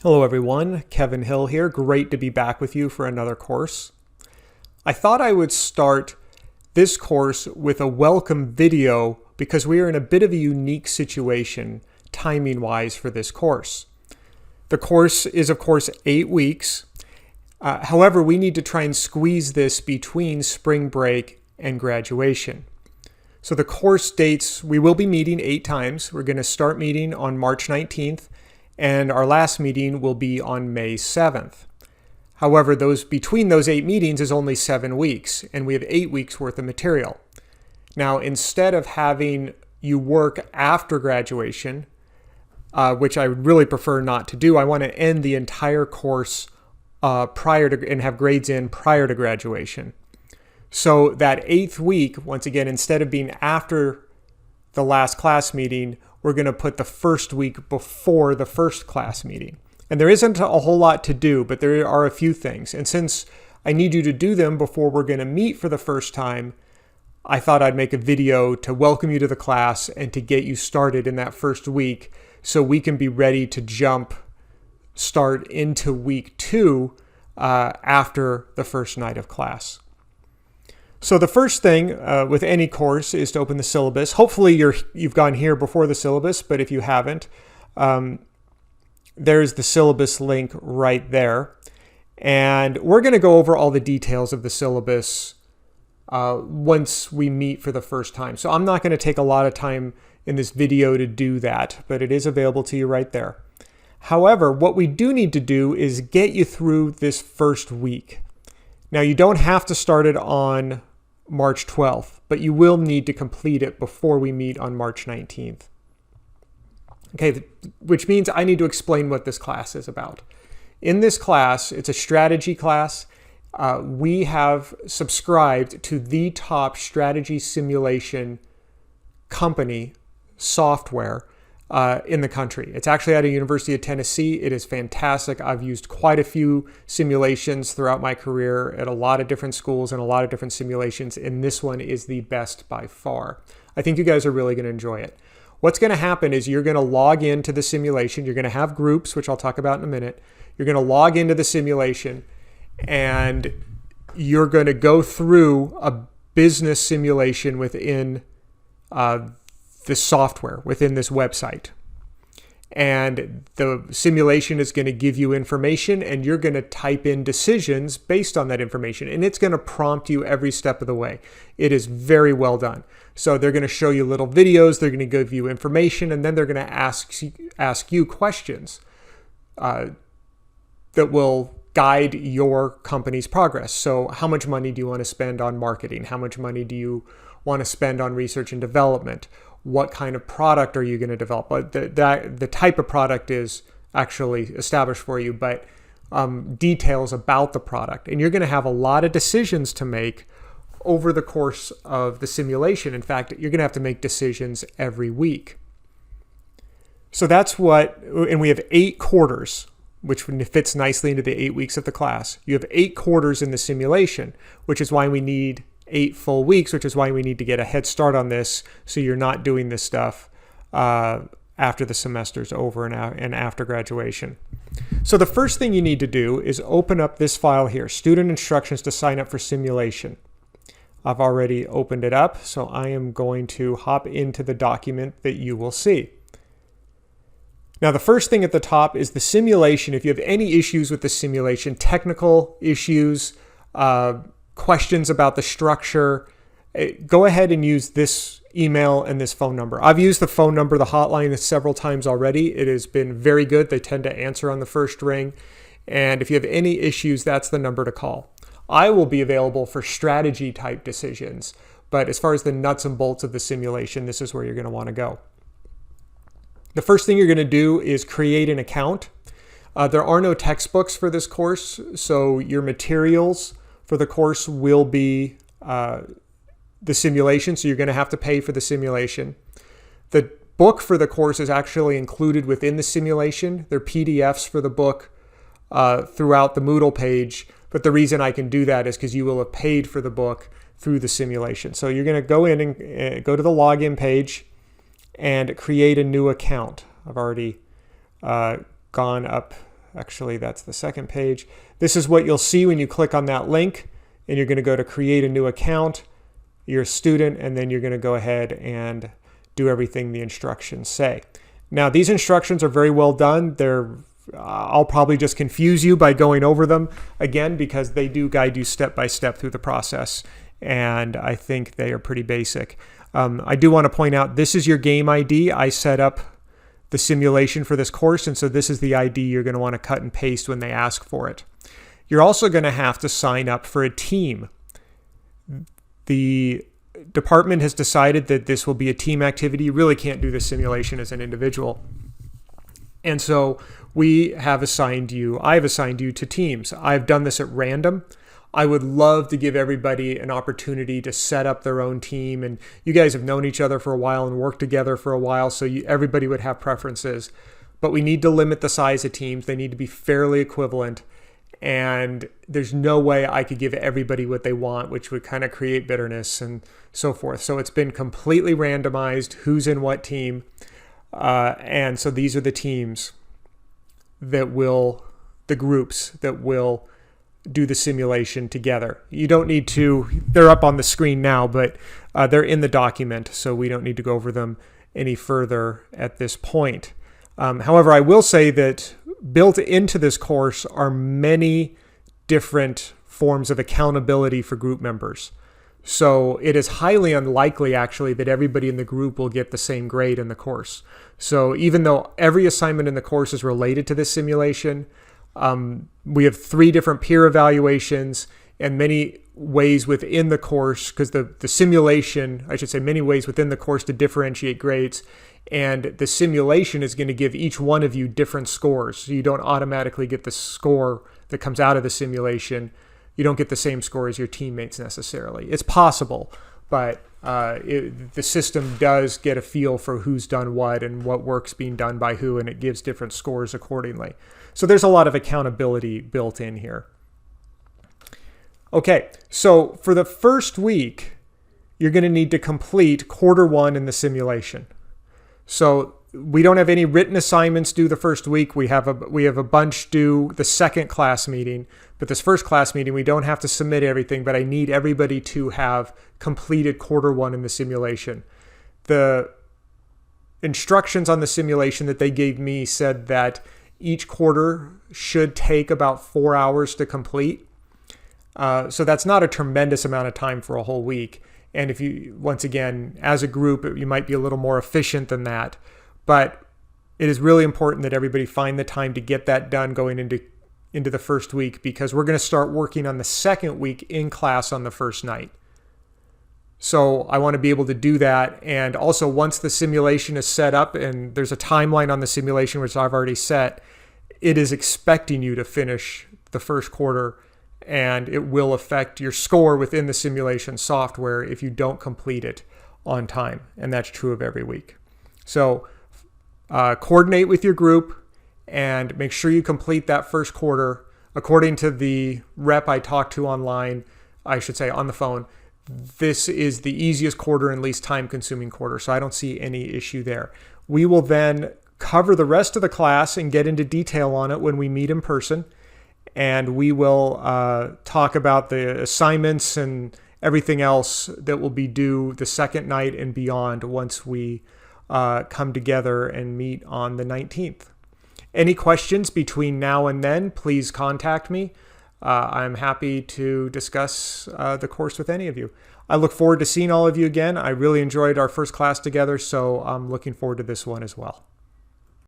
Hello everyone, Kevin Hill here. Great to be back with you for another course. I thought I would start this course with a welcome video because we are in a bit of a unique situation timing-wise for this course. The course is of course 8 weeks. However, we need to try and squeeze this between spring break and graduation. So the course dates, we will be meeting 8 times. We're going to start meeting on March 19th. And our last meeting will be on May 7th. However, between those 8 meetings is only 7 weeks, and we have 8 weeks worth of material. Now, instead of having you work after graduation, which I would really prefer not to do, I want to end the entire course and have grades in prior to graduation. So that 8th week, once again, instead of being after the last class meeting, we're going to put the first week before the first class meeting. And there isn't a whole lot to do, but there are a few things. And since I need you to do them before we're going to meet for the first time, I thought I'd make a video to welcome you to the class and to get you started in that first week so we can be ready to start into week 2 after the first night of class. So the first thing with any course is to open the syllabus. Hopefully you've gone here before the syllabus, but if you haven't, there's the syllabus link right there. And we're going to go over all the details of the syllabus once we meet for the first time. So I'm not going to take a lot of time in this video to do that, but it is available to you right there. However, what we do need to do is get you through this first week. Now, you don't have to start it on March 12th, but you will need to complete it before we meet on March 19th. Okay, which means I need to explain what this class is about. In this class, it's a strategy class. We have subscribed to the top strategy simulation company software in the country. It's actually at a University of Tennessee. It is fantastic. I've used quite a few simulations throughout my career at a lot of different schools and a lot of different simulations, and this one is the best by far. I think you guys are really going to enjoy it. What's going to happen is you're going to log into the simulation. You're going to have groups, which I'll talk about in a minute. You're going to log into the simulation, and you're going to go through a business simulation within the software within this website. And the simulation is going to give you information, and you're going to type in decisions based on that information. And it's going to prompt you every step of the way. It is very well done. So they're going to show you little videos, they're going to give you information, and then they're going to ask you questions that will guide your company's progress. So how much money do you want to spend on marketing? How much money do you want to spend on research and development? What kind of product are you going to develop? The type of product is actually established for you, but details about the product. And you're going to have a lot of decisions to make over the course of the simulation. In fact, you're going to have to make decisions every week. So that's and we have 8 quarters, which fits nicely into the 8 weeks of the class. You have 8 quarters in the simulation, which is why we need 8 full weeks, which is why we need to get a head start on this so you're not doing this stuff after the semester's over and after graduation. So the first thing you need to do is open up this file here, Student Instructions to Sign Up for Simulation. I've already opened it up, so I am going to hop into the document that you will see. Now, the first thing at the top is the simulation. If you have any issues with the simulation, technical issues, questions about the structure, go ahead and use this email and this phone number. I've used the phone number, the hotline, several times already. It has been very good. They tend to answer on the first ring. And if you have any issues, that's the number to call. I will be available for strategy type decisions. But as far as the nuts and bolts of the simulation, this is where you're going to want to go. The first thing you're going to do is create an account. There are no textbooks for this course, so your materials for the course will be the simulation, so you're going to have to pay for the simulation. The book for the course is actually included within the simulation. There are PDFs for the book throughout the Moodle page, but the reason I can do that is because you will have paid for the book through the simulation. So you're going to go in and go to the login page and create a new account. I've already gone up actually that's the second page. This is what you'll see when you click on that link, and you're going to go to create a new account. You're a student, and then you're going to go ahead and do everything the instructions say. Now, these instructions are very well done. I'll probably just confuse you by going over them again because they do guide you step by step through the process, and I think they are pretty basic. I do want to point out this is your game ID. I set up the simulation for this course, and so this is the ID you're going to want to cut and paste when they ask for it. You're also going to have to sign up for a team. The department has decided that this will be a team activity. You really can't do this simulation as an individual. And so I've assigned you to teams. I've done this at random. I would love to give everybody an opportunity to set up their own team. And you guys have known each other for a while and worked together for a while, so everybody would have preferences. But we need to limit the size of teams. They need to be fairly equivalent. And there's no way I could give everybody what they want, which would kind of create bitterness and so forth. So it's been completely randomized who's in what team. And so these are the teams the groups that will do the simulation together. You don't need to, they're up on the screen now, but they're in the document, so we don't need to go over them any further at this point. However, I will say that built into this course are many different forms of accountability for group members. So it is highly unlikely, actually, that everybody in the group will get the same grade in the course. So even though every assignment in the course is related to this simulation, we have 3 different peer evaluations and many ways within the course, because the simulation, I should say many ways within the course to differentiate grades. And the simulation is going to give each one of you different scores. So you don't automatically get the score that comes out of the simulation. You don't get the same score as your teammates necessarily. It's possible, but the system does get a feel for who's done what and what work's being done by who, and it gives different scores accordingly. So there's a lot of accountability built in here. Okay, so for the first week, you're going to need to complete quarter 1 in the simulation. So we don't have any written assignments due the first week. We have a bunch due the second class meeting, but this first class meeting, we don't have to submit everything, but I need everybody to have completed quarter 1 in the simulation. The instructions on the simulation that they gave me said that each quarter should take about 4 hours to complete. So that's not a tremendous amount of time for a whole week. And if you, once again, as a group, you might be a little more efficient than that. But it is really important that everybody find the time to get that done going into the first week, because we're going to start working on the second week in class on the first night. So I want to be able to do that. And also, once the simulation is set up, and there's a timeline on the simulation, which I've already set, it is expecting you to finish the first quarter, and it will affect your score within the simulation software if you don't complete it on time. And that's true of every week. So coordinate with your group and make sure you complete that first quarter. According to the rep I talked to online, I should say on the phone, this is the easiest quarter and least time-consuming quarter, so I don't see any issue there. We will then cover the rest of the class and get into detail on it when we meet in person, and we will talk about the assignments and everything else that will be due the second night and beyond once we come together and meet on the 19th. Any questions between now and then, please contact me. I'm happy to discuss the course with any of you. I look forward to seeing all of you again. I really enjoyed our first class together, so I'm looking forward to this one as well.